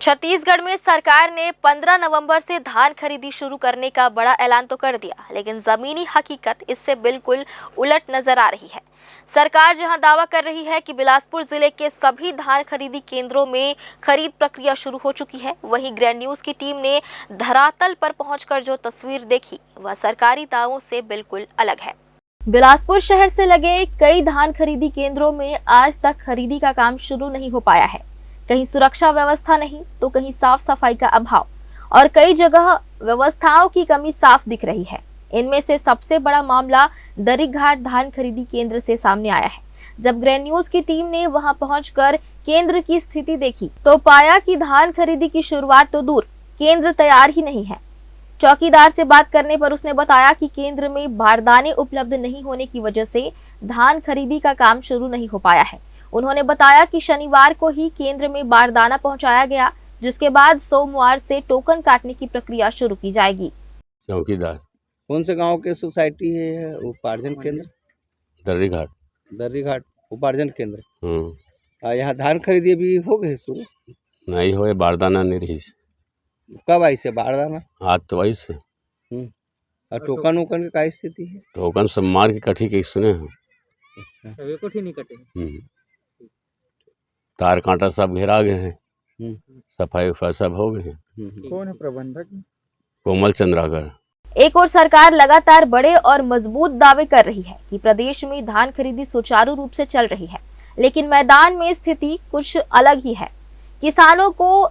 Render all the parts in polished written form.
छत्तीसगढ़ में सरकार ने 15 नवंबर से धान खरीदी शुरू करने का बड़ा ऐलान तो कर दिया, लेकिन जमीनी हकीकत इससे बिल्कुल उलट नजर आ रही है। सरकार जहां दावा कर रही है कि बिलासपुर जिले के सभी धान खरीदी केंद्रों में खरीद प्रक्रिया शुरू हो चुकी है, वहीं ग्रैंड न्यूज की टीम ने धरातल पर पहुंचकर जो तस्वीर देखी वह सरकारी दावों से बिल्कुल अलग है। बिलासपुर शहर से लगे कई धान खरीदी केंद्रों में आज तक खरीदी का काम शुरू नहीं हो पाया है। कहीं सुरक्षा व्यवस्था नहीं तो कहीं साफ सफाई का अभाव और कई जगह व्यवस्थाओं की कमी साफ दिख रही है। इनमें से सबसे बड़ा मामला दर्रीघाट धान खरीदी केंद्र से सामने आया है। जब ग्रैंड न्यूज की टीम ने वहां पहुंचकर केंद्र की स्थिति देखी तो पाया कि धान खरीदी की शुरुआत तो दूर, केंद्र तैयार ही नहीं है। चौकीदार से बात करने पर उसने बताया कि केंद्र में बारदाने उपलब्ध नहीं होने की वजह से धान खरीदी का काम शुरू नहीं हो पाया है। उन्होंने बताया कि शनिवार को ही केंद्र में बारदाना पहुंचाया गया, जिसके बाद सोमवार से टोकन काटने की प्रक्रिया शुरू की जाएगी। चौकीदार कौन से गांव के सोसाइटी है उपार्जन केंद्र? दर्रीघाट। दर्रीघाट उपार्जन केंद्र। यहाँ धान खरीदी भी हो गए शुरू? नहीं होए, बारदाना नहीं रही। कब आई से बारदाना? आज तो वही से। और टोकन वोकन की क्या स्थिति है? टोकन सब मार के कठी के सुने हैं। अच्छा, कोठी नहीं कटे। तार कांटा सब घेरा गए हैं, सफाई वफाई सब हो गए हैं। कौन है प्रबंधक? कोमल चंद्राकर। एक और सरकार लगातार बड़े और मजबूत दावे कर रही है कि प्रदेश में धान खरीदी सुचारू रूप से चल रही है, लेकिन मैदान में स्थिति कुछ अलग ही है। किसानों को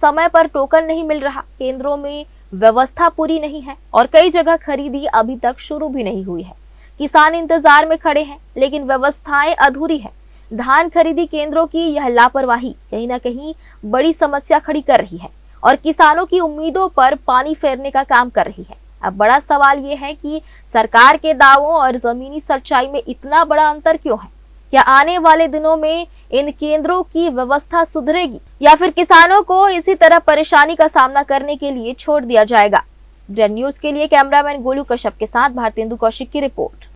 समय पर टोकन नहीं मिल रहा, केंद्रों में व्यवस्था पूरी नहीं है और कई जगह खरीदी अभी तक शुरू भी नहीं हुई है। किसान इंतजार में खड़े हैं, लेकिन व्यवस्थाएं अधूरी है। धान खरीदी केंद्रों की यह लापरवाही कहीं न कहीं बड़ी समस्या खड़ी कर रही है और किसानों की उम्मीदों पर पानी फेरने का काम कर रही है। अब बड़ा सवाल ये है कि सरकार के दावों और जमीनी सच्चाई में इतना बड़ा अंतर क्यों है? क्या आने वाले दिनों में इन केंद्रों की व्यवस्था सुधरेगी या फिर किसानों को इसी तरह परेशानी का सामना करने के लिए छोड़ दिया जाएगा? ग्रैंड न्यूज के लिए कैमरामैन गोलू कश्यप के साथ भारतेंदु कौशिक की रिपोर्ट।